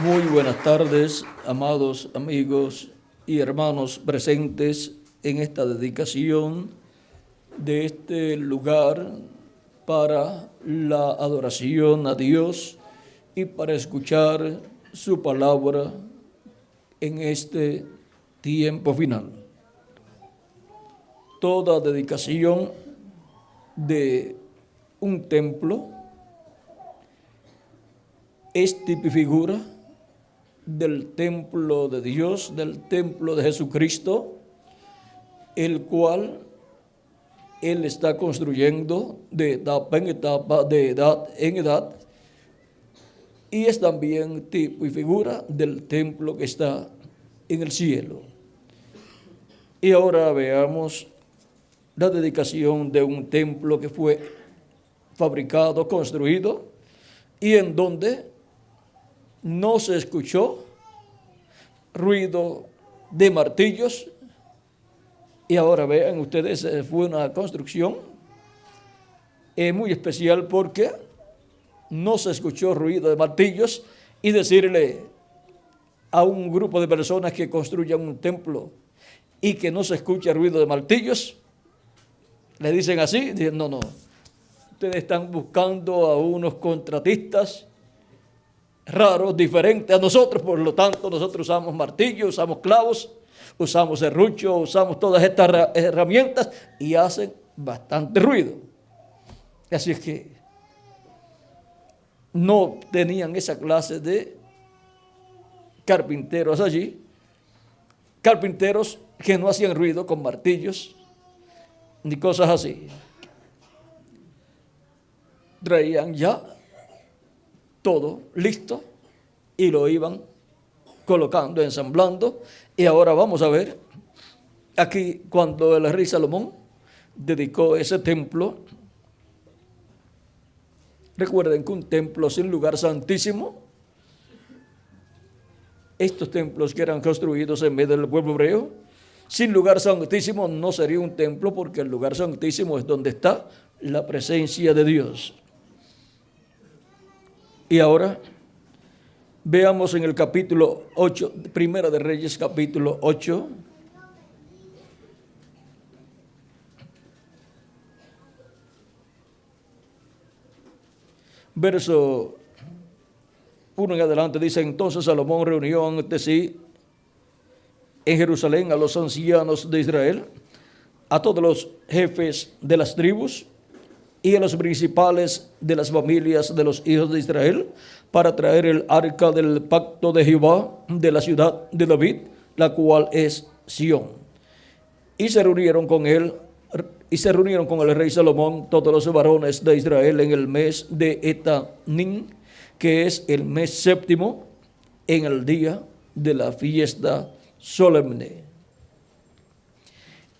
Muy buenas tardes, amados amigos y hermanos presentes en esta dedicación de este lugar para la adoración a Dios y para escuchar su palabra en este tiempo final. Toda dedicación de un templo es tipifigura del templo de Dios, del templo de Jesucristo, el cual Él está construyendo de etapa en etapa, de edad en edad, y es también tipo y figura del templo que está en el cielo. Y ahora veamos la dedicación de un templo que fue fabricado, construido, y en donde no se escuchó ruido de martillos. Y ahora vean ustedes, fue una construcción muy especial porque no se escuchó ruido de martillos. Y decirle a un grupo de personas que construyan un templo y que no se escuche ruido de martillos, le dicen así, dicen, no, ustedes están buscando a unos contratistas raros, diferentes a nosotros, por lo tanto nosotros usamos martillos, usamos clavos, usamos serrucho, usamos todas estas herramientas y hacen bastante ruido. Así es que no tenían esa clase de carpinteros allí, carpinteros que no hacían ruido con martillos ni cosas así. Traían ya todo listo y lo iban colocando, ensamblando. Y ahora vamos a ver aquí cuando el rey Salomón dedicó ese templo. Recuerden que un templo sin lugar santísimo, estos templos que eran construidos en medio del pueblo hebreo, sin lugar santísimo no sería un templo, porque el lugar santísimo es donde está la presencia de Dios. Y ahora veamos en el capítulo 8, Primera de Reyes, capítulo 8. Verso 1 en adelante dice: entonces Salomón reunió ante sí en Jerusalén a los ancianos de Israel, a todos los jefes de las tribus y a los principales de las familias de los hijos de Israel, para traer el arca del pacto de Jehová de la ciudad de David, la cual es Sión. Y se reunieron con el rey Salomón todos los varones de Israel en el mes de Etanín, que es el mes séptimo, en el día de la fiesta solemne.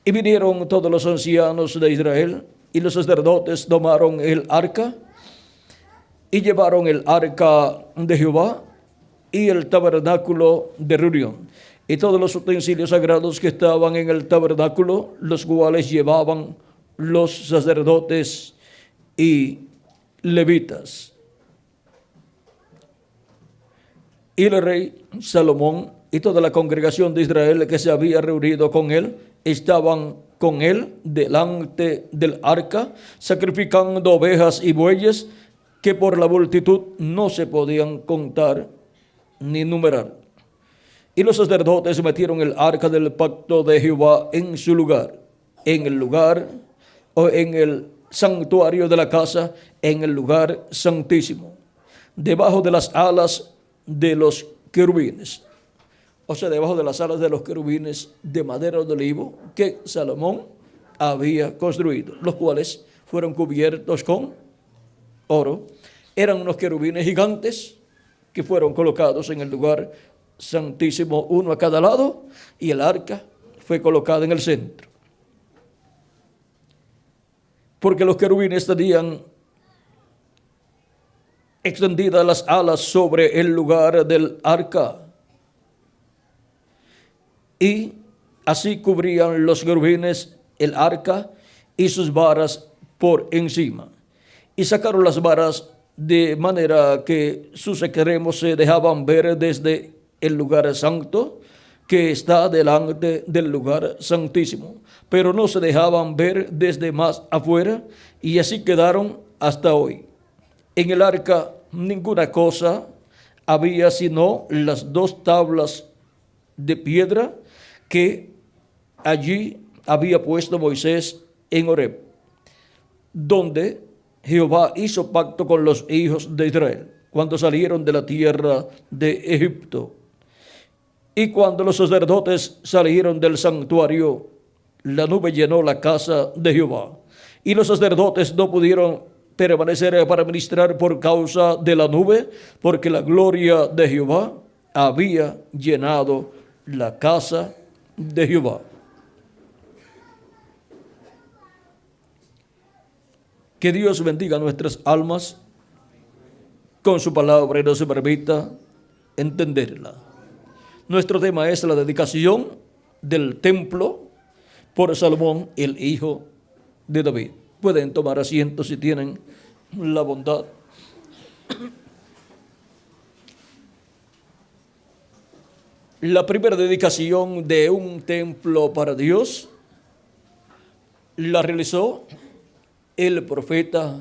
Y vinieron todos los ancianos de Israel, y los sacerdotes tomaron el arca y llevaron el arca de Jehová y el tabernáculo de reunión y todos los utensilios sagrados que estaban en el tabernáculo, los cuales llevaban los sacerdotes y levitas. Y el rey Salomón y toda la congregación de Israel que se había reunido con él estaban con él delante del arca, sacrificando ovejas y bueyes que por la multitud no se podían contar ni numerar. Y los sacerdotes metieron el arca del pacto de Jehová en su lugar, en el lugar o en el santuario de la casa, en el lugar santísimo, debajo de las alas de los querubines. O sea, debajo de las alas de los querubines de madera de olivo que Salomón había construido, los cuales fueron cubiertos con oro. Eran unos querubines gigantes que fueron colocados en el lugar santísimo, uno a cada lado, y el arca fue colocada en el centro. Porque los querubines tenían extendidas las alas sobre el lugar del arca, y así cubrían los querubines el arca y sus varas por encima. Y sacaron las varas de manera que sus extremos se dejaban ver desde el lugar santo que está delante del lugar santísimo, pero no se dejaban ver desde más afuera, y así quedaron hasta hoy. En el arca ninguna cosa había sino las dos tablas de piedra que allí había puesto Moisés en Horeb, donde Jehová hizo pacto con los hijos de Israel cuando salieron de la tierra de Egipto. Y cuando los sacerdotes salieron del santuario, la nube llenó la casa de Jehová, y los sacerdotes no pudieron permanecer para ministrar por causa de la nube, porque la gloria de Jehová había llenado la casa de Jehová. Que Dios bendiga nuestras almas con su palabra y nos permita entenderla. Nuestro tema es la dedicación del templo por Salomón, el hijo de David. Pueden tomar asiento si tienen la bondad. La primera dedicación de un templo para Dios la realizó el profeta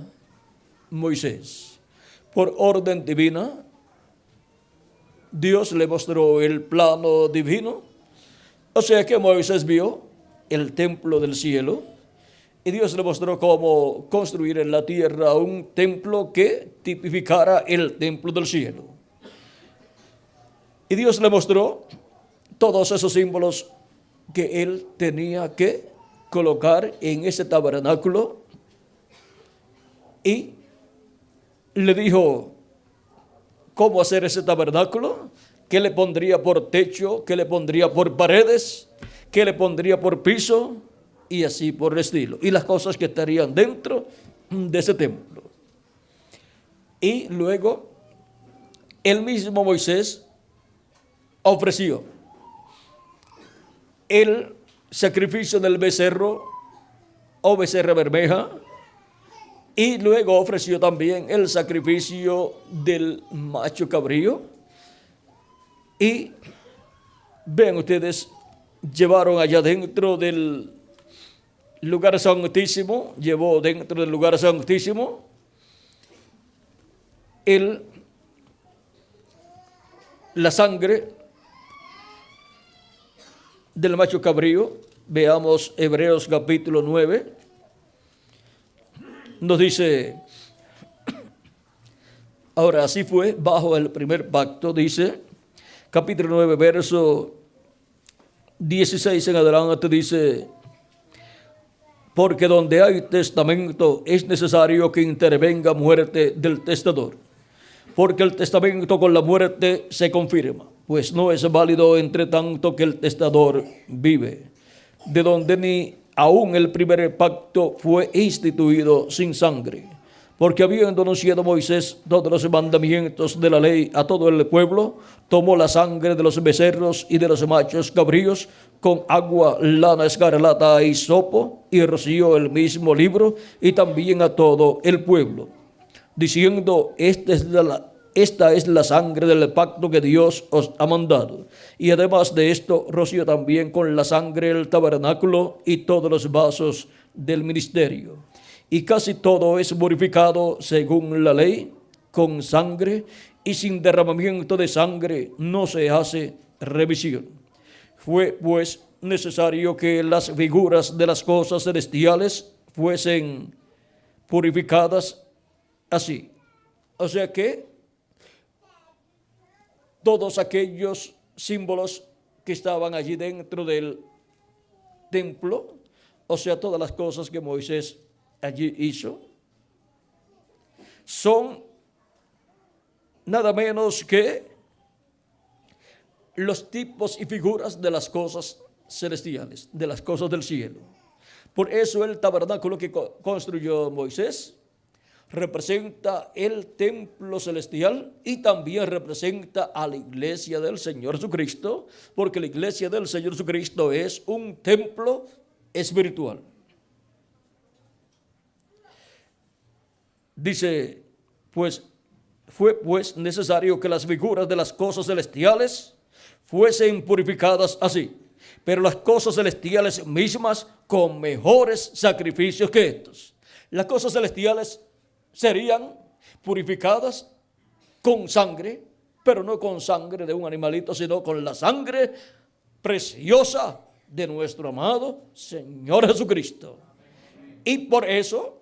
Moisés. Por orden divina, Dios le mostró el plano divino. O sea que Moisés vio el templo del cielo y Dios le mostró cómo construir en la tierra un templo que tipificara el templo del cielo. Y Dios le mostró todos esos símbolos que él tenía que colocar en ese tabernáculo, y le dijo cómo hacer ese tabernáculo, qué le pondría por techo, qué le pondría por paredes, qué le pondría por piso, y así por el estilo, y las cosas que estarían dentro de ese templo. Y luego el mismo Moisés ofreció el sacrificio del becerro o becerra bermeja, y luego ofreció también el sacrificio del macho cabrío. Y ven ustedes, llevaron allá dentro del lugar santísimo, llevó dentro del lugar santísimo la sangre del macho cabrío. Veamos Hebreos capítulo 9. Nos dice, ahora así fue bajo el primer pacto, dice, capítulo 9, verso 16 en adelante, dice, porque donde hay testamento es necesario que intervenga muerte del testador, porque el testamento con la muerte se confirma, pues no es válido entre tanto que el testador vive, de donde ni aún el primer pacto fue instituido sin sangre, porque habiendo anunciado Moisés todos los mandamientos de la ley a todo el pueblo, tomó la sangre de los becerros y de los machos cabríos con agua, lana escarlata y hisopo, y roció el mismo libro y también a todo el pueblo, diciendo, esta es la sangre del pacto que Dios os ha mandado. Y además de esto, roció también con la sangre el tabernáculo y todos los vasos del ministerio. Y casi todo es purificado según la ley, con sangre, y sin derramamiento de sangre no se hace remisión. Fue pues necesario que las figuras de las cosas celestiales fuesen purificadas así. O sea que todos aquellos símbolos que estaban allí dentro del templo, o sea, todas las cosas que Moisés allí hizo, son nada menos que los tipos y figuras de las cosas celestiales, de las cosas del cielo. Por eso el tabernáculo que construyó Moisés representa el templo celestial y también representa a la iglesia del Señor Jesucristo, porque la iglesia del Señor Jesucristo es un templo espiritual. Dice Fue pues necesario que las figuras de las cosas celestiales fuesen purificadas así, pero las cosas celestiales mismas con mejores sacrificios que estos. Las cosas celestiales serían purificadas con sangre, pero no con sangre de un animalito, sino con la sangre preciosa de nuestro amado Señor Jesucristo. Y por eso,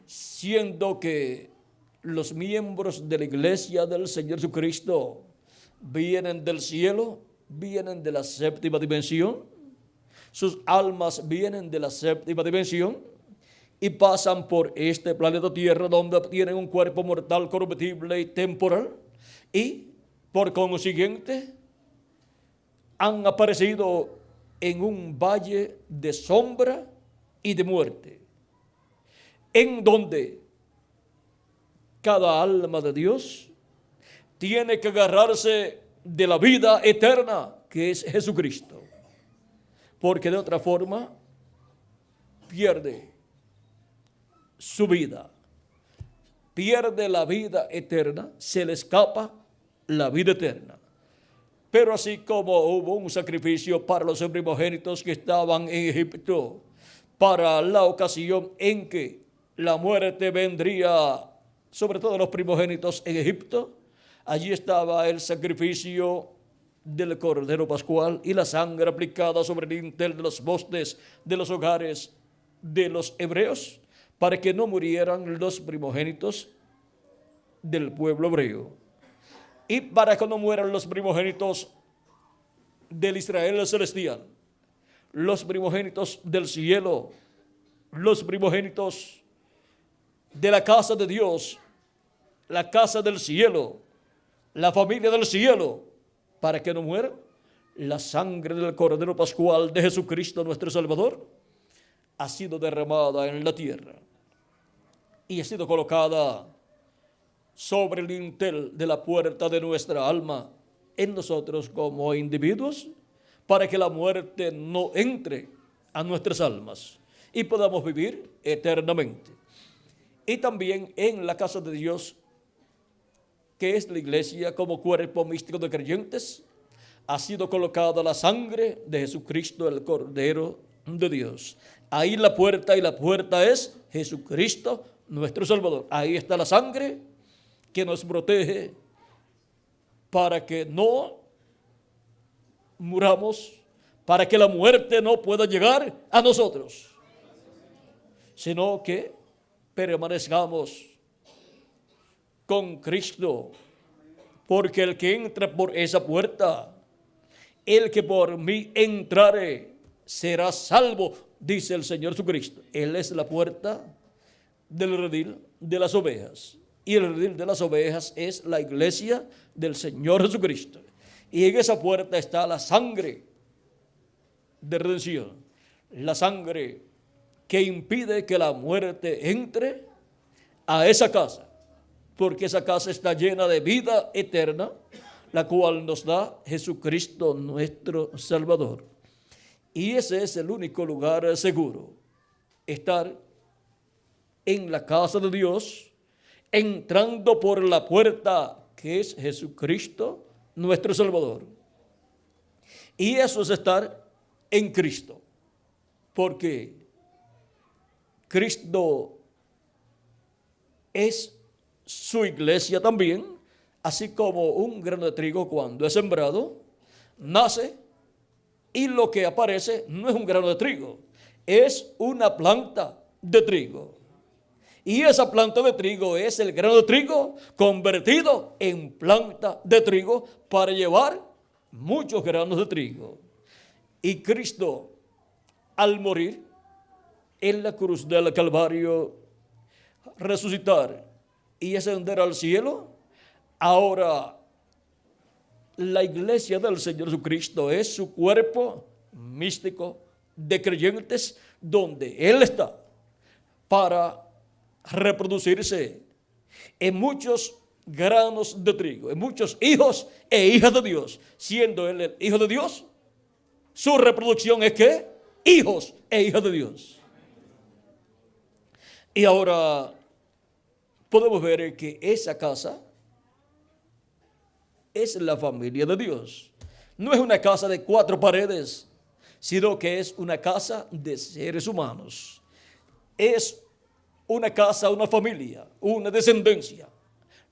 siendo que los miembros de la iglesia del Señor Jesucristo vienen del cielo, vienen de la séptima dimensión, sus almas vienen de la séptima dimensión y pasan por este planeta Tierra, donde tienen un cuerpo mortal, corruptible y temporal, y por consiguiente han aparecido en un valle de sombra y de muerte, en donde cada alma de Dios tiene que agarrarse de la vida eterna que es Jesucristo, porque de otra forma pierde su vida, pierde la vida eterna, se le escapa la vida eterna. Pero así como hubo un sacrificio para los primogénitos que estaban en Egipto, para la ocasión en que la muerte vendría sobre todo los primogénitos en Egipto, allí estaba el sacrificio del Cordero Pascual y la sangre aplicada sobre el dintel de los postes de los hogares de los hebreos, para que no murieran los primogénitos del pueblo hebreo. Y para que no mueran los primogénitos del Israel celestial, los primogénitos del cielo, los primogénitos de la casa de Dios, la casa del cielo, la familia del cielo, para que no mueran, la sangre del Cordero Pascual de Jesucristo nuestro Salvador ha sido derramada en la tierra y ha sido colocada sobre el dintel de la puerta de nuestra alma en nosotros como individuos, para que la muerte no entre a nuestras almas y podamos vivir eternamente. Y también en la casa de Dios, que es la iglesia como cuerpo místico de creyentes, ha sido colocada la sangre de Jesucristo, el Cordero de Dios. Ahí la puerta, y la puerta es Jesucristo, nuestro Salvador. Ahí está la sangre que nos protege para que no muramos, para que la muerte no pueda llegar a nosotros, sino que permanezcamos con Cristo, porque el que entra por esa puerta, el que por mí entrare, será salvo, dice el Señor Jesucristo. Él es la puerta del redil de las ovejas, y el redil de las ovejas es la iglesia del Señor Jesucristo, y en esa puerta está la sangre de redención, la sangre que impide que la muerte entre a esa casa, porque esa casa está llena de vida eterna, la cual nos da Jesucristo nuestro Salvador. Y ese es el único lugar seguro, estar en la casa de Dios, entrando por la puerta que es Jesucristo nuestro Salvador. Y eso es estar en Cristo, porque Cristo es su iglesia también, así como un grano de trigo cuando es sembrado, nace, y lo que aparece no es un grano de trigo, es una planta de trigo. Y esa planta de trigo es el grano de trigo convertido en planta de trigo para llevar muchos granos de trigo. Y Cristo, al morir en la cruz del Calvario, resucitar y ascender al cielo, ahora la iglesia del Señor Jesucristo es su cuerpo místico de creyentes, donde Él está para reproducirse en muchos granos de trigo, en muchos hijos e hijas de Dios. Siendo Él el Hijo de Dios, su reproducción es que hijos e hijas de Dios. Y ahora podemos ver que esa casa es la familia de Dios. No es una casa de 4 paredes, sino que es una casa de seres humanos. Es una casa, una familia, una descendencia.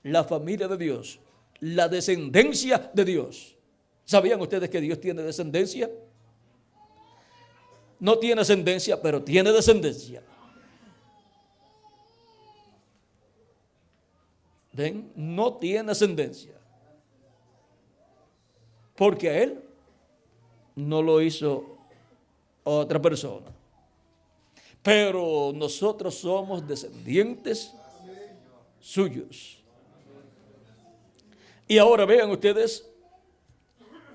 La familia de Dios, la descendencia de Dios. ¿Sabían ustedes que Dios tiene descendencia? No tiene ascendencia, pero tiene descendencia. ¿Ven? No tiene ascendencia. Porque a él no lo hizo otra persona. Pero nosotros somos descendientes suyos. Y ahora vean ustedes,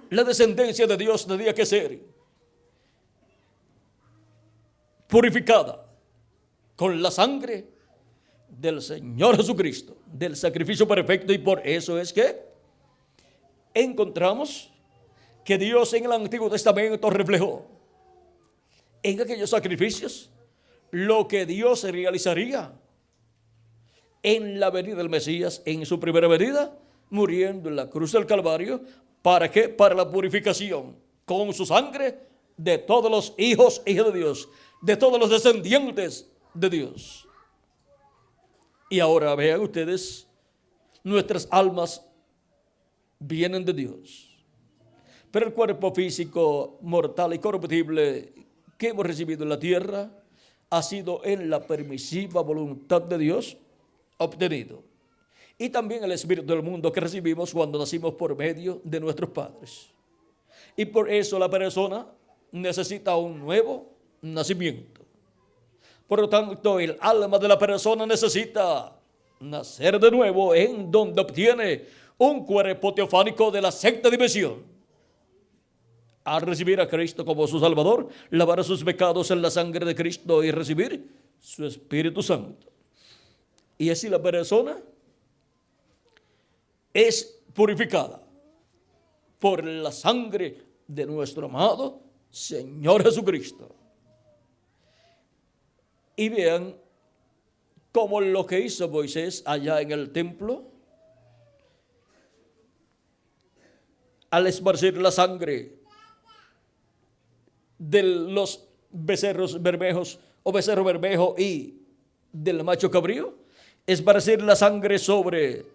la descendencia de Dios tenía que ser purificada con la sangre del Señor Jesucristo, del sacrificio perfecto, y por eso es que encontramos que Dios en el Antiguo Testamento reflejó en aquellos sacrificios lo que Dios realizaría en la venida del Mesías, en su primera venida, muriendo en la cruz del Calvario. ¿Para qué? Para la purificación con su sangre de todos los hijos e hijas de Dios, de todos los descendientes de Dios. Y ahora vean ustedes, nuestras almas vienen de Dios, pero el cuerpo físico mortal y corruptible que hemos recibido en la tierra ha sido en la permisiva voluntad de Dios obtenido. Y también el espíritu del mundo que recibimos cuando nacimos por medio de nuestros padres. Y por eso la persona necesita un nuevo nacimiento. Por lo tanto, el alma de la persona necesita nacer de nuevo, en donde obtiene un cuerpo teofánico de la sexta dimensión. Al recibir a Cristo como su Salvador, lavar sus pecados en la sangre de Cristo y recibir su Espíritu Santo. Y así la persona es purificada por la sangre de nuestro amado Señor Jesucristo. Y vean cómo lo que hizo Moisés allá en el templo, al esparcir la sangre de los becerros bermejos o becerro bermejo y del macho cabrío, esparcir la sangre sobre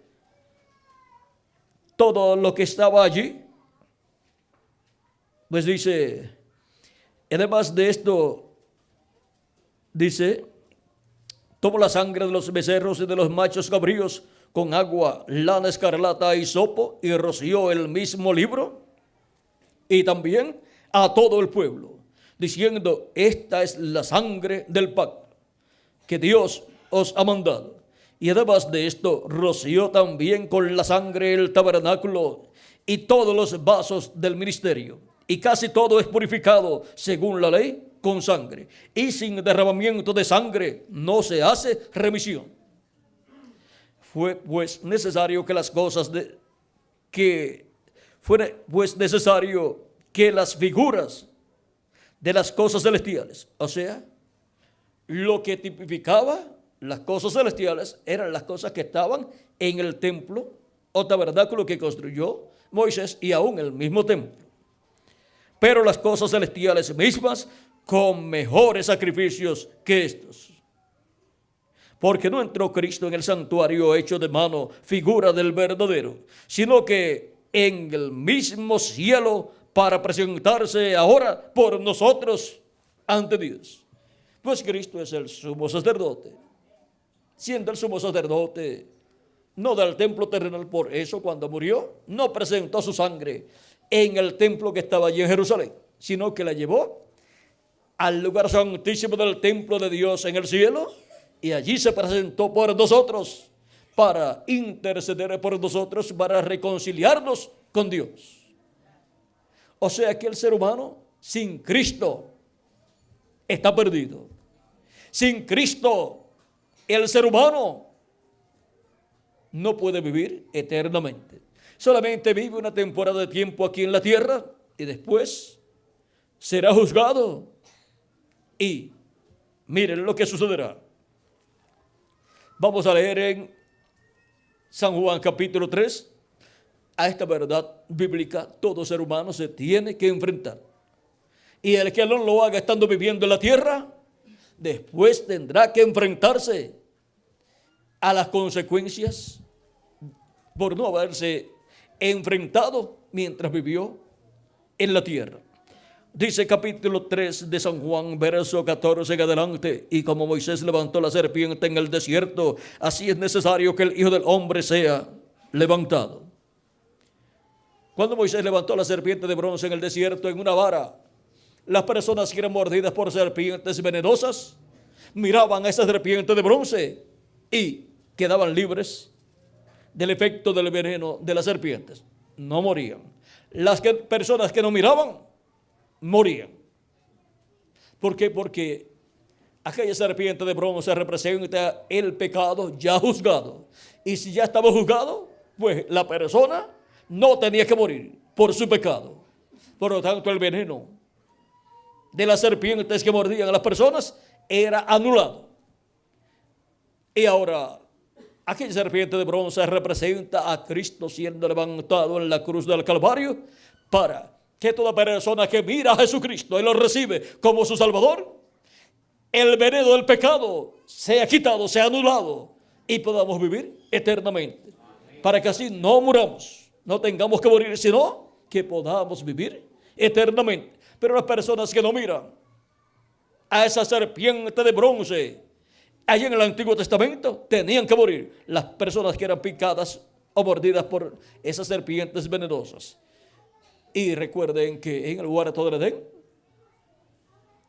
todo lo que estaba allí. Pues dice, además de esto, dice, tomó la sangre de los becerros y de los machos cabríos con agua, lana escarlata y hisopo, y roció el mismo libro, y también a todo el pueblo, diciendo, esta es la sangre del pacto que Dios os ha mandado. Y además de esto, roció también con la sangre el tabernáculo y todos los vasos del ministerio. Y casi todo es purificado según la ley con sangre. Y sin derramamiento de sangre no se hace remisión. Fue pues necesario que las cosas necesario que las figuras de las cosas celestiales, o sea, lo que tipificaba las cosas celestiales eran las cosas que estaban en el templo o tabernáculo que construyó Moisés, y aún el mismo templo. Pero las cosas celestiales mismas con mejores sacrificios que estos. Porque no entró Cristo en el santuario hecho de mano, figura del verdadero, sino que en el mismo cielo, para presentarse ahora por nosotros ante Dios. Pues Cristo es el sumo sacerdote. Siendo el sumo sacerdote, no del templo terrenal, por eso cuando murió, no presentó su sangre en el templo que estaba allí en Jerusalén, sino que la llevó al lugar santísimo del templo de Dios en el cielo, y allí se presentó por nosotros, para interceder por nosotros, para reconciliarnos con Dios. O sea que el ser humano sin Cristo está perdido. Sin Cristo, el ser humano no puede vivir eternamente. Solamente vive una temporada de tiempo aquí en la tierra y después será juzgado. Y miren lo que sucederá. Vamos a leer en San Juan capítulo 3, a esta verdad bíblica todo ser humano se tiene que enfrentar. Y el que no lo haga estando viviendo en la tierra, después tendrá que enfrentarse a las consecuencias por no haberse enfrentado mientras vivió en la tierra. Dice capítulo 3 de San Juan, verso 14 en adelante: y como Moisés levantó la serpiente en el desierto, así es necesario que el Hijo del Hombre sea levantado. Cuando Moisés levantó la serpiente de bronce en el desierto en una vara, las personas que eran mordidas por serpientes venenosas miraban a esa serpiente de bronce y quedaban libres del efecto del veneno de las serpientes. No morían. Las personas que no miraban, morían. ¿Por qué? Porque aquella serpiente de bronce representa el pecado ya juzgado. Y si ya estaba juzgado, pues la persona no tenía que morir por su pecado. Por lo tanto, el veneno de las serpientes que mordían a las personas era anulado. Y ahora, aquella serpiente de bronce representa a Cristo siendo levantado en la cruz del Calvario para que toda persona que mira a Jesucristo y lo recibe como su Salvador, el veneno del pecado sea quitado, sea anulado y podamos vivir eternamente. Para que así no muramos, no tengamos que morir, sino que podamos vivir eternamente. Pero las personas que no miran a esa serpiente de bronce, allí en el Antiguo Testamento, tenían que morir. Las personas que eran picadas o mordidas por esas serpientes venenosas. Y recuerden que en el huerto del Edén,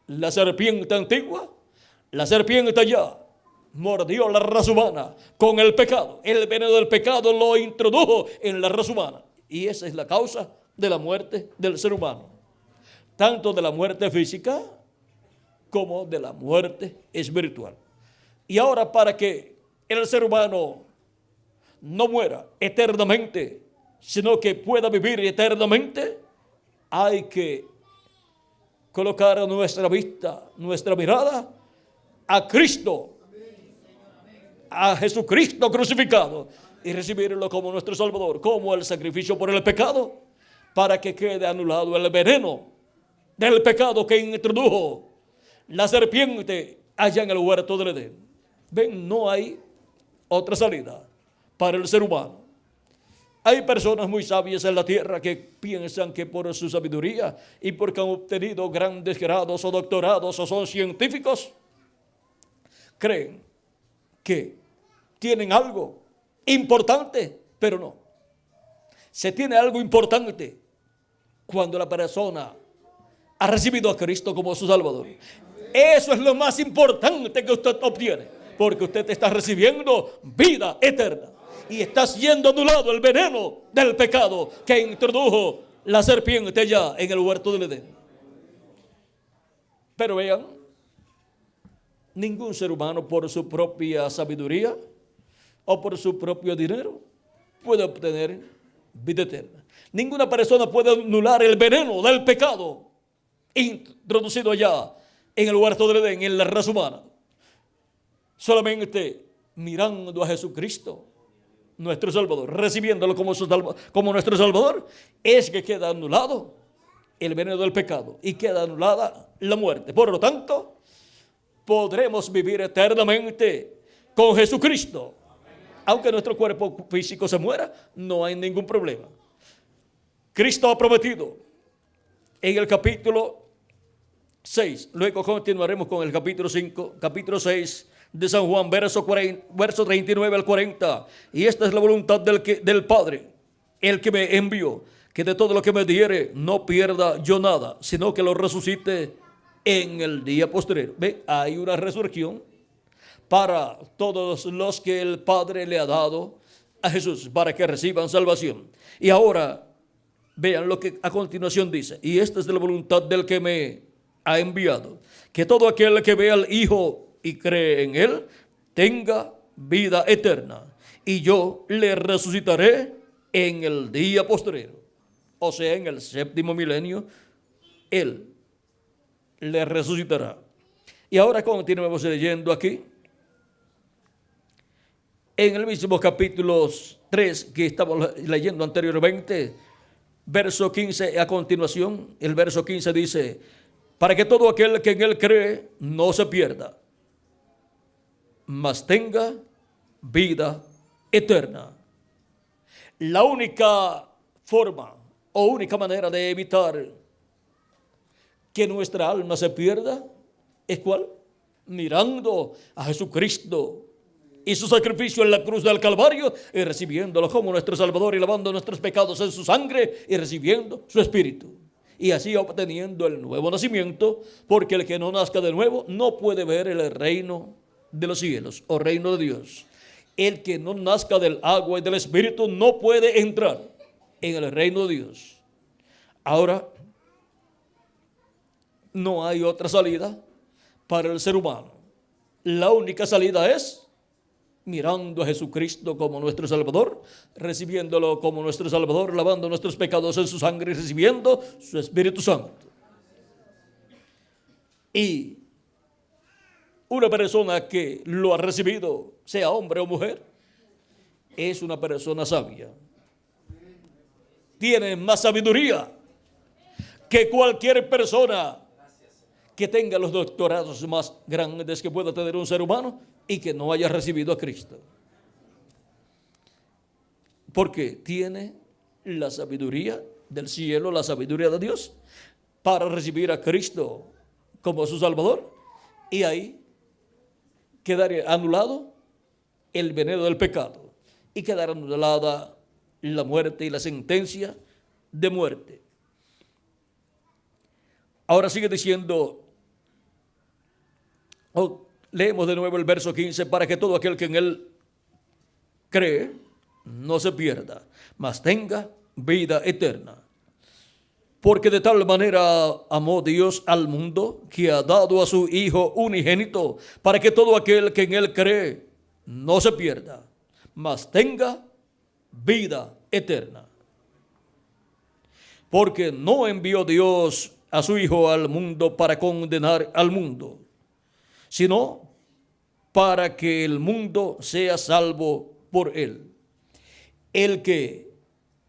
la serpiente antigua, la serpiente allá, mordió la raza humana con el pecado. El veneno del pecado lo introdujo en la raza humana. Y esa es la causa de la muerte del ser humano. Tanto de la muerte física como de la muerte espiritual. Y ahora, para que el ser humano no muera eternamente, sino que pueda vivir eternamente, hay que colocar nuestra vista, nuestra mirada a Cristo, a Jesucristo crucificado, y recibirlo como nuestro Salvador, como el sacrificio por el pecado, para que quede anulado el veneno del pecado que introdujo la serpiente allá en el huerto del Edén. Ven, no hay otra salida para el ser humano. Hay personas muy sabias en la tierra que piensan que por su sabiduría y porque han obtenido grandes grados o doctorados o son científicos, creen que tienen algo importante, pero no. Se tiene algo importante cuando la persona ha recibido a Cristo como su Salvador. Eso es lo más importante que usted obtiene, porque usted está recibiendo vida eterna y está siendo anulado el veneno del pecado que introdujo la serpiente allá en el huerto del Edén. Pero vean, ningún ser humano por su propia sabiduría o por su propio dinero puede obtener vida eterna. Ninguna persona puede anular el veneno del pecado introducido allá en el huerto del Edén, en la raza humana. Solamente mirando a Jesucristo, nuestro Salvador, recibiéndolo como nuestro Salvador, es que queda anulado el veneno del pecado y queda anulada la muerte. Por lo tanto, podremos vivir eternamente con Jesucristo. Aunque nuestro cuerpo físico se muera, no hay ningún problema. Cristo ha prometido en el capítulo 6, luego continuaremos con el capítulo 5, capítulo 6 de San Juan, verso 39 al 40. Y esta es la voluntad del Padre, el que me envió, que de todo lo que me diere no pierda yo nada, sino que lo resucite en el día postrero. ¿Ve? Hay una resurrección para todos los que el Padre le ha dado a Jesús, para que reciban salvación. Y ahora, vean lo que a continuación dice: y esta es la voluntad del que me ha enviado, que todo aquel que vea al Hijo y cree en Él, tenga vida eterna, y yo le resucitaré en el día postrero. O sea, en el séptimo milenio, Él le resucitará. Y ahora continuemos leyendo aquí. En el mismo capítulo 3 que estamos leyendo anteriormente, verso 15 a continuación, el verso 15 dice, para que todo aquel que en él cree no se pierda, mas tenga vida eterna. La única forma o única manera de evitar que nuestra alma se pierda es ¿cuál? Mirando a Jesucristo y su sacrificio en la cruz del Calvario y recibiéndolo como nuestro Salvador y lavando nuestros pecados en su sangre y recibiendo su Espíritu. Y así obteniendo el nuevo nacimiento, porque el que no nazca de nuevo no puede ver el reino de los cielos o reino de Dios. El que no nazca del agua y del Espíritu no puede entrar en el reino de Dios. Ahora, no hay otra salida para el ser humano. La única salida es mirando a Jesucristo como nuestro Salvador, recibiéndolo como nuestro Salvador, lavando nuestros pecados en su sangre y recibiendo su Espíritu Santo. Y una persona que lo ha recibido, sea hombre o mujer, es una persona sabia. Tiene más sabiduría que cualquier persona que tenga los doctorados más grandes que pueda tener un ser humano y que no haya recibido a Cristo. Porque tiene la sabiduría del cielo, la sabiduría de Dios, para recibir a Cristo como su Salvador, y ahí quedaría anulado el veneno del pecado y quedará anulada la muerte y la sentencia de muerte. Ahora sigue diciendo, leemos de nuevo el verso 15, para que todo aquel que en él cree no se pierda, mas tenga vida eterna. Porque de tal manera amó Dios al mundo, que ha dado a su Hijo unigénito, para que todo aquel que en él cree no se pierda, mas tenga vida eterna. Porque no envió Dios a su Hijo al mundo para condenar al mundo, sino para que el mundo sea salvo por él. El que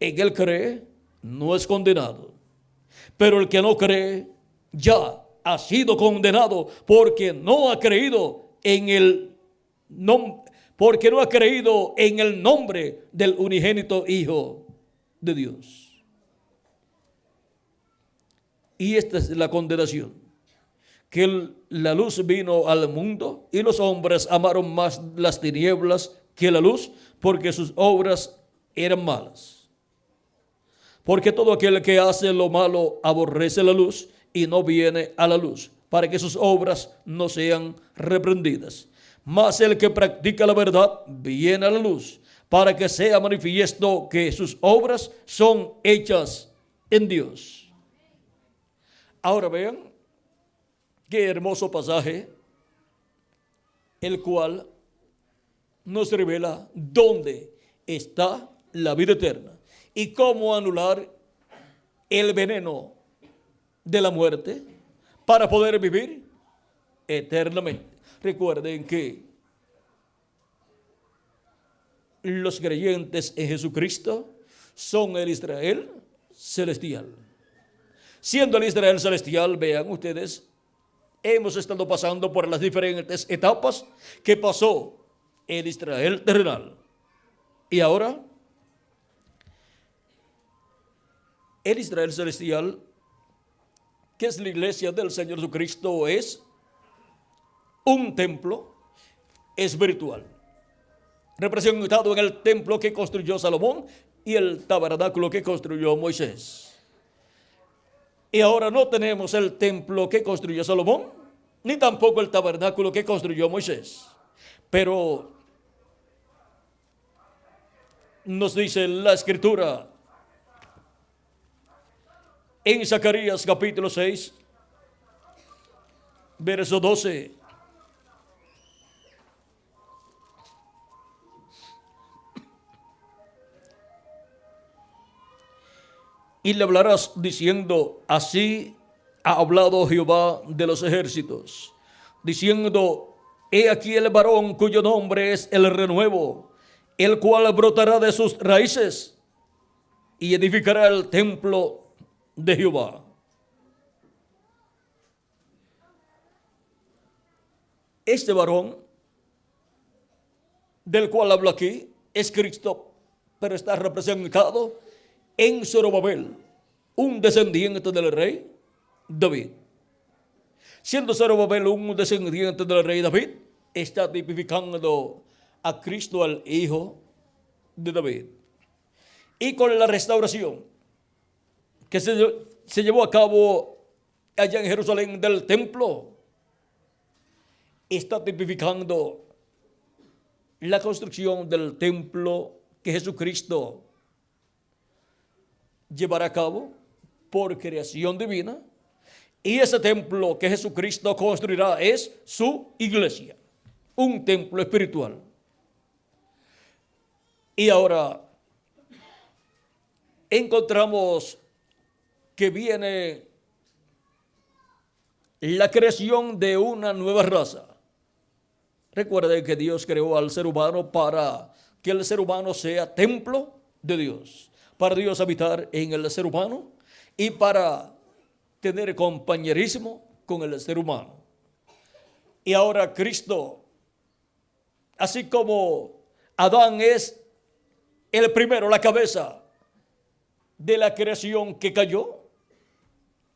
en él cree no es condenado, pero el que no cree ya ha sido condenado porque no ha creído en el nombre del unigénito Hijo de Dios. Y esta es la condenación, que la luz vino al mundo y los hombres amaron más las tinieblas que la luz, porque sus obras eran malas. Porque todo aquel que hace lo malo aborrece la luz y no viene a la luz, para que sus obras no sean reprendidas. Mas el que practica la verdad viene a la luz, para que sea manifiesto que sus obras son hechas en Dios. Ahora vean qué hermoso pasaje, el cual nos revela dónde está la vida eterna y cómo anular el veneno de la muerte para poder vivir eternamente. Recuerden que los creyentes en Jesucristo son el Israel celestial. Siendo el Israel celestial, vean ustedes, hemos estado pasando por las diferentes etapas que pasó el Israel terrenal. Y ahora, el Israel celestial, que es la iglesia del Señor Jesucristo, es un templo espiritual, representado en el templo que construyó Salomón y el tabernáculo que construyó Moisés. Y ahora no tenemos el templo que construyó Salomón, ni tampoco el tabernáculo que construyó Moisés. Pero nos dice la Escritura en Zacarías capítulo 6, verso 12. Y le hablarás diciendo, así ha hablado Jehová de los ejércitos, diciendo, he aquí el varón cuyo nombre es el renuevo, el cual brotará de sus raíces y edificará el templo de Jehová. Este varón del cual hablo aquí es Cristo, pero está representado en Zorobabel, un descendiente del rey David. Siendo Zorobabel un descendiente del rey David, está tipificando a Cristo, al hijo de David. Y con la restauración que se llevó a cabo allá en Jerusalén del templo, está tipificando la construcción del templo que Jesucristo llevará a cabo por creación divina. Y ese templo que Jesucristo construirá es su iglesia, un templo espiritual. Y ahora encontramos que viene la creación de una nueva raza. Recuerden que Dios creó al ser humano para que el ser humano sea templo de Dios, para Dios habitar en el ser humano y para tener compañerismo con el ser humano. Y ahora Cristo, así como Adán es el primero, la cabeza de la creación que cayó,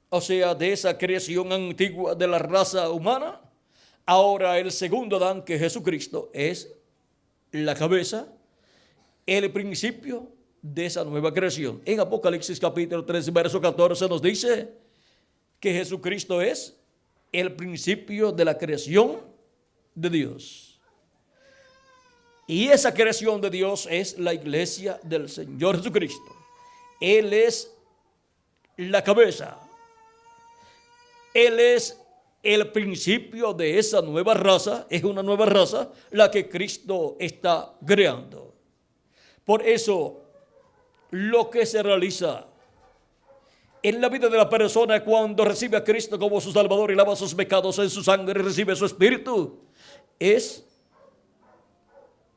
o sea, de esa creación antigua de la raza humana, ahora el segundo Adán, que es Jesucristo, es la cabeza, el principio de esa nueva creación. En Apocalipsis capítulo 3, verso 14 nos dice que Jesucristo es el principio de la creación de Dios. Y esa creación de Dios es la iglesia del Señor Jesucristo. Él es la cabeza. Él es el principio de esa nueva raza. Es una nueva raza la que Cristo está creando. Por eso, lo que se realiza en la vida de la persona cuando recibe a Cristo como su Salvador y lava sus pecados en su sangre y recibe su Espíritu, es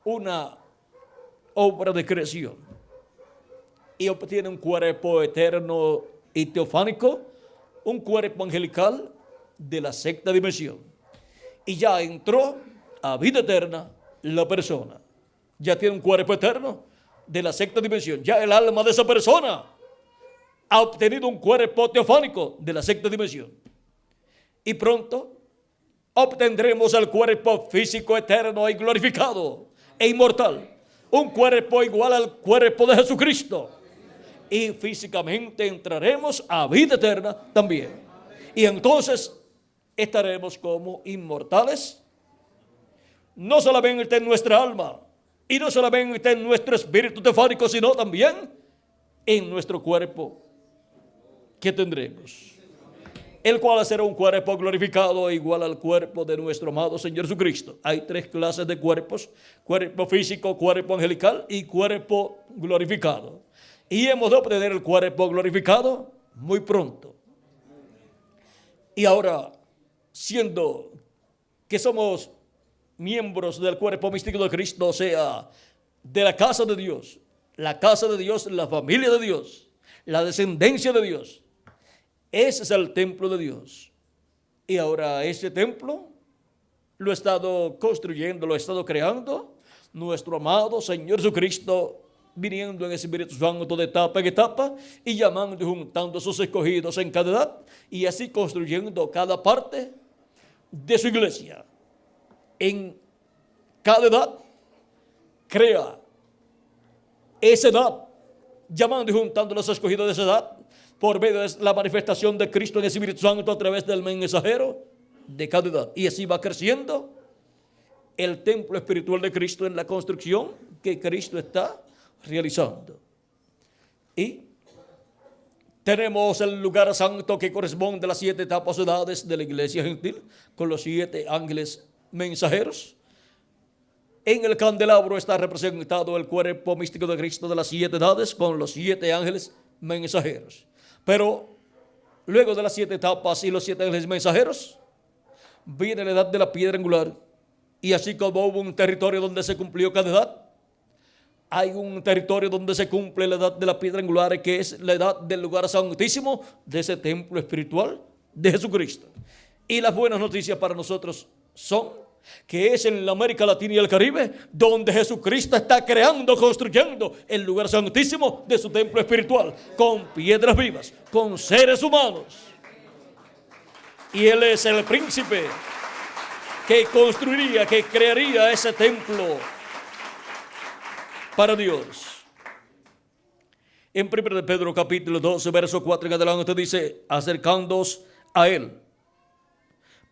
una obra de creación. Y obtiene un cuerpo eterno y teofánico, un cuerpo angelical de la sexta dimensión. Y ya entró a vida eterna la persona. Ya tiene un cuerpo eterno de la sexta dimensión. Ya el alma de esa persona ha obtenido un cuerpo teofánico de la sexta dimensión. Y pronto obtendremos el cuerpo físico eterno y glorificado e inmortal. Un cuerpo igual al cuerpo de Jesucristo. Y físicamente entraremos a vida eterna también. Y entonces estaremos como inmortales, no solamente en nuestra alma, y no solamente en nuestro espíritu teofánico, sino también en nuestro cuerpo que tendremos, el cual será un cuerpo glorificado igual al cuerpo de nuestro amado Señor Jesucristo. Hay tres clases de cuerpos: cuerpo físico, cuerpo angelical y cuerpo glorificado. Y hemos de obtener el cuerpo glorificado muy pronto. Y ahora, siendo que somos miembros del cuerpo místico de Cristo, o sea, de la casa de Dios, la familia de Dios, la descendencia de Dios, ese es el templo de Dios. Y ahora ese templo lo ha estado construyendo, lo ha estado creando nuestro amado Señor Jesucristo, viniendo en Espíritu Santo de etapa en etapa y llamando y juntando a sus escogidos en cada edad, y así construyendo cada parte de su iglesia. En cada edad crea esa edad, llamando y juntando a los escogidos de esa edad por medio de la manifestación de Cristo en el Espíritu Santo a través del mensajero de cada edad. Y así va creciendo el templo espiritual de Cristo en la construcción que Cristo está realizando. Y tenemos el lugar santo que corresponde a las 7 etapas o edades de la iglesia gentil, con los 7 ángeles mensajeros. En el candelabro está representado el cuerpo místico de Cristo de las 7 edades, con los 7 ángeles mensajeros. Pero luego de las 7 etapas y los 7 ángeles mensajeros, viene la edad de la piedra angular. Y así como hubo un territorio donde se cumplió cada edad, hay un territorio donde se cumple la edad de la piedra angular, que es la edad del lugar santísimo, de ese templo espiritual de Jesucristo. Y las buenas noticias para nosotros son que es en la América Latina y el Caribe donde Jesucristo está creando, construyendo el lugar santísimo de su templo espiritual, con piedras vivas, con seres humanos. Y Él es el príncipe que construiría, que crearía ese templo para Dios. En 1 Pedro capítulo 12, verso 4 en adelante dice: acercándoos a Él,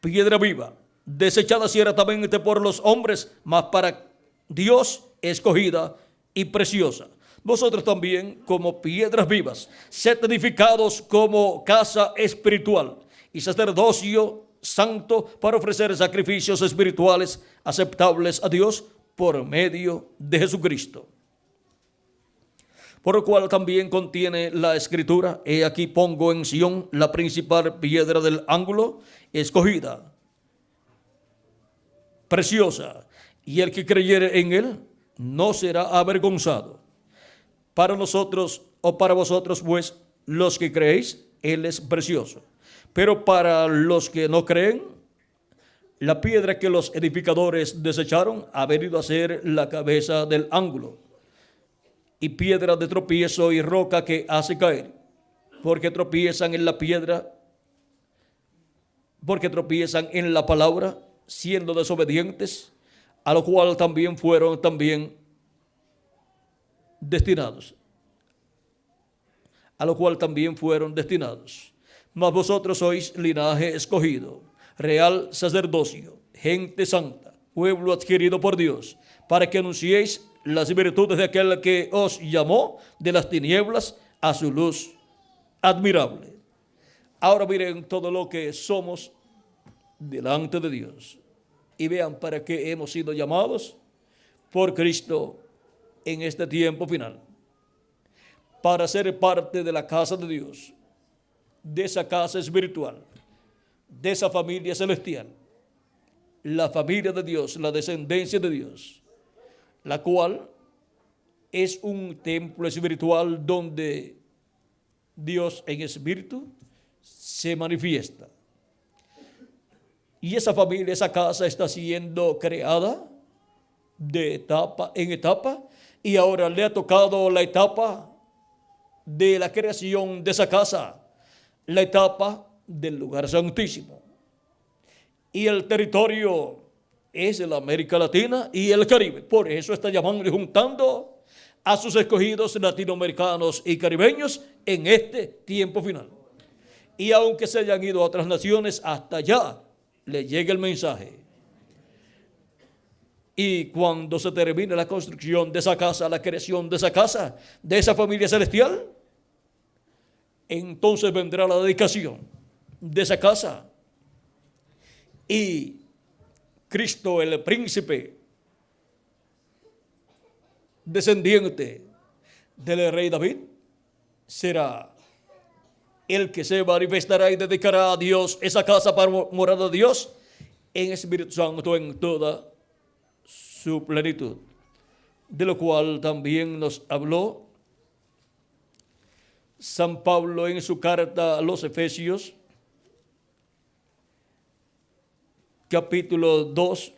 piedra viva, desechada ciertamente por los hombres, mas para Dios escogida y preciosa. Vosotros también, como piedras vivas, sed edificados como casa espiritual y sacerdocio santo, para ofrecer sacrificios espirituales aceptables a Dios por medio de Jesucristo. Por lo cual también contiene la escritura: he aquí pongo en Sión la principal piedra del ángulo, escogida, preciosa, y el que creyere en él no será avergonzado. Para nosotros, o para vosotros, pues, los que creéis, él es precioso. Pero para los que no creen, la piedra que los edificadores desecharon ha venido a ser la cabeza del ángulo, y piedra de tropiezo y roca que hace caer, porque tropiezan en la piedra, porque tropiezan en la palabra, siendo desobedientes, a lo cual también fueron destinados. Mas vosotros sois linaje escogido, real sacerdocio, gente santa, pueblo adquirido por Dios, para que anunciéis las virtudes de aquel que os llamó de las tinieblas a su luz admirable. Ahora miren todo lo que somos delante de Dios y vean para qué hemos sido llamados por Cristo en este tiempo final: para ser parte de la casa de Dios, de esa casa espiritual, de esa familia celestial, la familia de Dios, la descendencia de Dios, la cual es un templo espiritual donde Dios en espíritu se manifiesta. Y esa familia, esa casa está siendo creada de etapa en etapa, y ahora le ha tocado la etapa de la creación de esa casa, la etapa del lugar santísimo. Y el territorio es la América Latina y el Caribe. Por eso está llamando y juntando a sus escogidos latinoamericanos y caribeños en este tiempo final. Y aunque se hayan ido a otras naciones, hasta allá le llega el mensaje. Y cuando se termine la construcción de esa casa, la creación de esa casa, de esa familia celestial, entonces vendrá la dedicación de esa casa. Y Cristo, el príncipe descendiente del rey David, será el que se manifestará y dedicará a Dios esa casa para morada de Dios en Espíritu Santo en toda su plenitud, de lo cual también nos habló San Pablo en su carta a los Efesios, capítulo 2,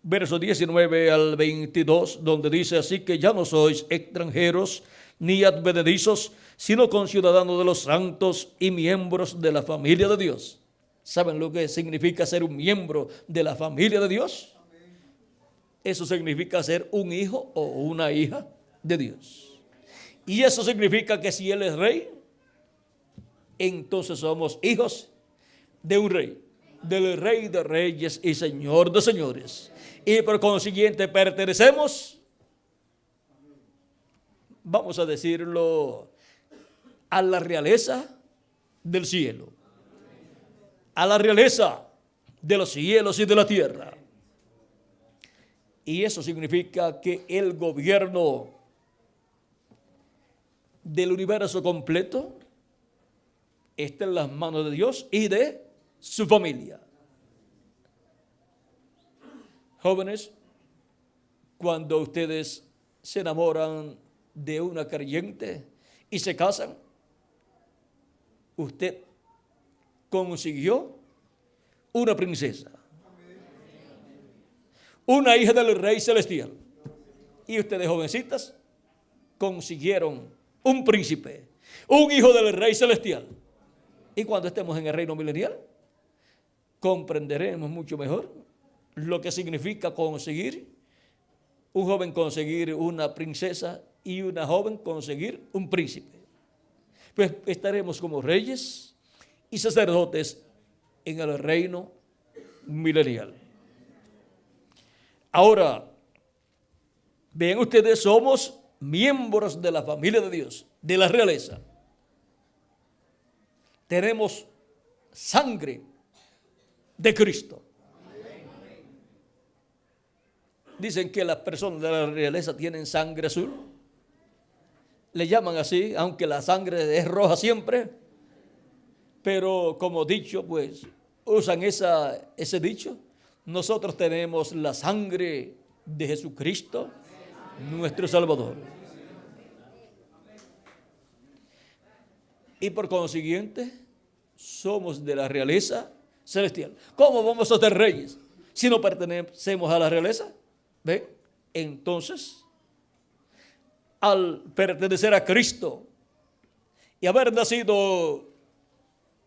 verso 19 al 22, donde dice: así que ya no sois extranjeros ni advenedizos, sino conciudadanos de los santos y miembros de la familia de Dios. ¿Saben lo que significa ser un miembro de la familia de Dios? Eso significa ser un hijo o una hija de Dios. Y eso significa que si Él es rey, entonces somos hijos de un rey, del Rey de Reyes y Señor de Señores. Y por consiguiente pertenecemos, vamos a decirlo, a la realeza del cielo, a la realeza de los cielos y de la tierra. Y eso significa que el gobierno del universo completo está en las manos de Dios y de su familia. Jóvenes, cuando ustedes se enamoran de una creyente y se casan, usted consiguió una princesa, una hija del Rey Celestial. Y ustedes, jovencitas, consiguieron un príncipe, un hijo del Rey Celestial. Y cuando estemos en el reino milenial, comprenderemos mucho mejor lo que significa conseguir, un joven conseguir una princesa y una joven conseguir un príncipe. Pues estaremos como reyes y sacerdotes en el reino milenial. Ahora, vean ustedes, somos miembros de la familia de Dios, de la realeza. Tenemos sangre de Cristo. Dicen que las personas de la realeza tienen sangre azul. Le llaman así, aunque la sangre es roja siempre. Pero como dicho, pues usan ese dicho. Nosotros tenemos la sangre de Jesucristo, nuestro Salvador. Y por consiguiente, somos de la realeza celestial. ¿Cómo vamos a ser reyes si no pertenecemos a la realeza? ¿Ven? Entonces, al pertenecer a Cristo y haber nacido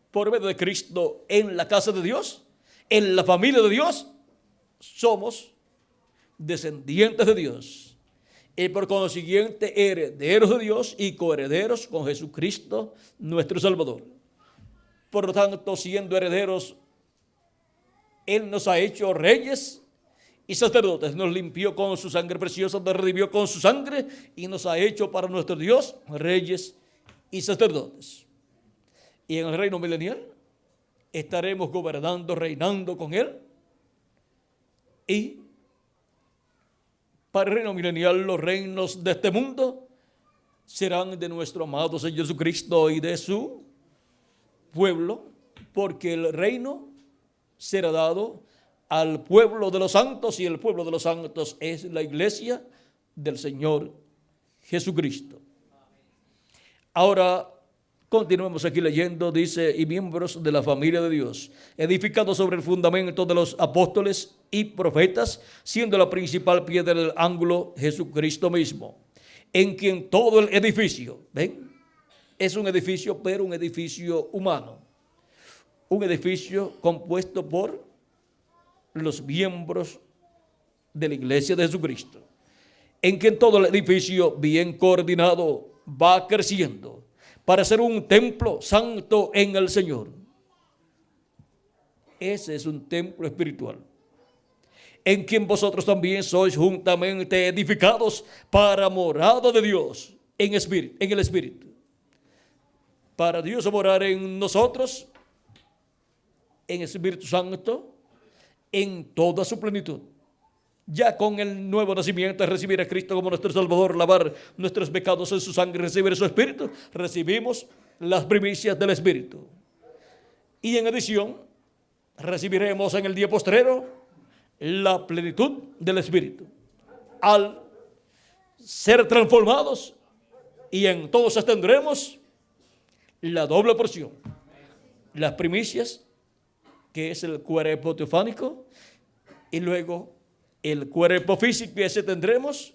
por medio de Cristo en la casa de Dios, en la familia de Dios, somos descendientes de Dios y por consiguiente herederos de Dios y coherederos con Jesucristo, nuestro Salvador. Por lo tanto, siendo herederos, Él nos ha hecho reyes y sacerdotes, nos limpió con su sangre preciosa, nos redimió con su sangre y nos ha hecho para nuestro Dios reyes y sacerdotes. Y en el reino milenial estaremos gobernando, reinando con Él. Y para el reino milenial los reinos de este mundo serán de nuestro amado Señor Jesucristo y de su pueblo, porque el reino será dado al pueblo de los santos y el pueblo de los santos es la iglesia del Señor Jesucristo. Ahora continuemos aquí leyendo, dice, y miembros de la familia de Dios, edificados sobre el fundamento de los apóstoles y profetas, siendo la principal piedra del ángulo Jesucristo mismo, en quien todo el edificio, ¿ven? Es un edificio, pero un edificio humano, un edificio compuesto por los miembros de la iglesia de Jesucristo, en quien todo el edificio bien coordinado va creciendo para ser un templo santo en el Señor. Ese es un templo espiritual, en quien vosotros también sois juntamente edificados para morada de Dios en el Espíritu. Para Dios morar en nosotros, en el Espíritu Santo, en toda su plenitud. Ya con el nuevo nacimiento, recibir a Cristo como nuestro Salvador, lavar nuestros pecados en su sangre, recibir su Espíritu, recibimos las primicias del Espíritu. Y en adición, recibiremos en el día postrero la plenitud del Espíritu. Al ser transformados, y entonces tendremos la doble porción. Las primicias, que es el cuerpo teofánico, y luego el cuerpo físico, y ese tendremos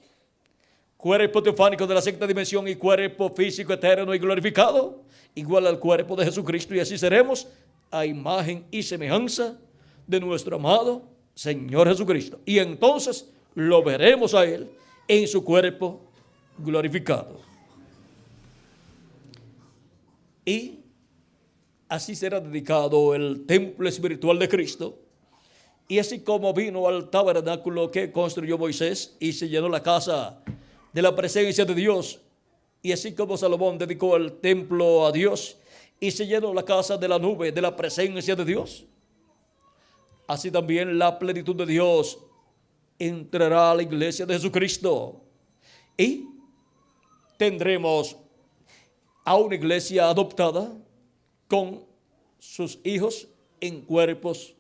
cuerpo teofánico de la sexta dimensión y cuerpo físico eterno y glorificado, igual al cuerpo de Jesucristo, y así seremos a imagen y semejanza de nuestro amado Señor Jesucristo. Y entonces lo veremos a Él en su cuerpo glorificado. Y así será dedicado el templo espiritual de Cristo. Y así como vino al tabernáculo que construyó Moisés y se llenó la casa de la presencia de Dios, y así como Salomón dedicó el templo a Dios y se llenó la casa de la nube de la presencia de Dios, así también la plenitud de Dios entrará a la iglesia de Jesucristo y tendremos a una iglesia adoptada con sus hijos en cuerpos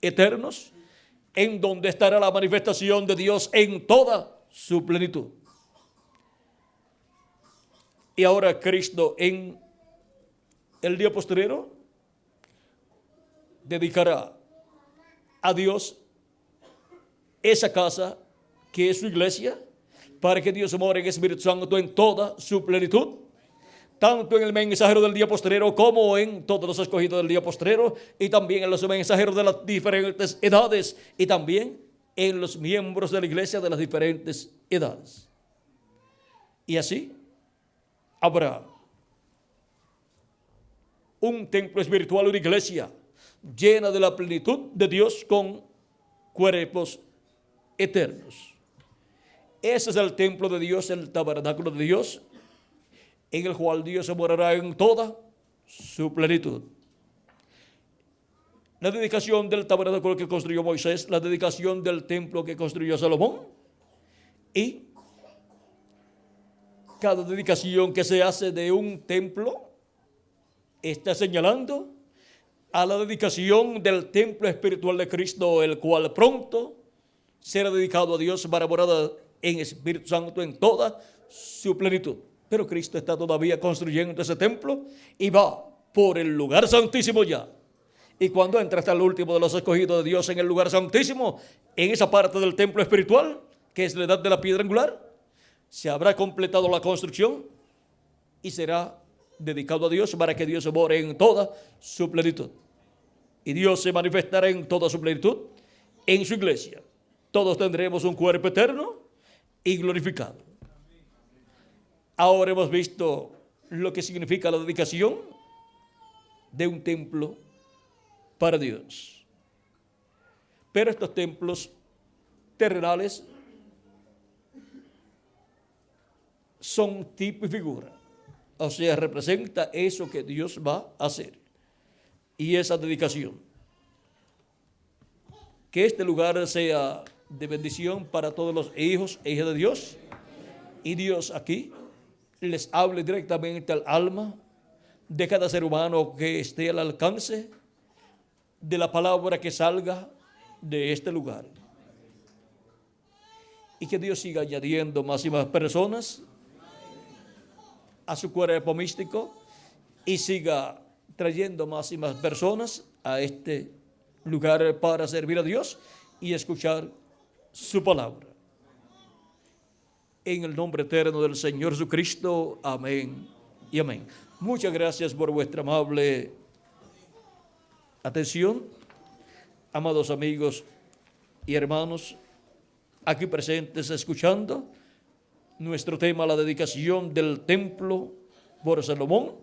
eternos, en donde estará la manifestación de Dios en toda su plenitud. Y ahora Cristo en el día postrero dedicará a Dios esa casa que es su iglesia, para que Dios more en Espíritu Santo en toda su plenitud, tanto en el mensajero del día postrero como en todos los escogidos del día postrero, y también en los mensajeros de las diferentes edades, y también en los miembros de la iglesia de las diferentes edades. Y así habrá un templo espiritual, una iglesia llena de la plenitud de Dios con cuerpos eternos. Ese es el templo de Dios, el tabernáculo de Dios, en el cual Dios se morará en toda su plenitud. La dedicación del tabernáculo que construyó Moisés, la dedicación del templo que construyó Salomón, y cada dedicación que se hace de un templo está señalando a la dedicación del templo espiritual de Cristo, el cual pronto será dedicado a Dios para morada en Espíritu Santo en toda su plenitud. Pero Cristo está todavía construyendo ese templo y va por el lugar santísimo ya. Y cuando entra hasta el último de los escogidos de Dios en el lugar santísimo, en esa parte del templo espiritual, que es la edad de la piedra angular, se habrá completado la construcción y será dedicado a Dios para que Dios more en toda su plenitud. Y Dios se manifestará en toda su plenitud en su iglesia. Todos tendremos un cuerpo eterno y glorificado. Ahora hemos visto lo que significa la dedicación de un templo para Dios. Pero estos templos terrenales son tipo y figura. O sea, representa eso que Dios va a hacer. Y esa dedicación. Que este lugar sea de bendición para todos los hijos e hijas de Dios. Y Dios aquí les hable directamente al alma de cada ser humano que esté al alcance de la palabra que salga de este lugar. Y que Dios siga añadiendo más y más personas a su cuerpo místico y siga trayendo más y más personas a este lugar para servir a Dios y escuchar su palabra. En el nombre eterno del Señor Jesucristo, amén y amén. Muchas gracias por vuestra amable atención, amados amigos y hermanos, aquí presentes escuchando nuestro tema, la dedicación del templo por Salomón,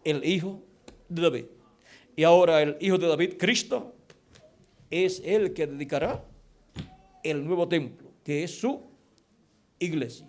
el hijo de David. Y ahora el hijo de David, Cristo, es el que dedicará el nuevo templo, que es su iglesia.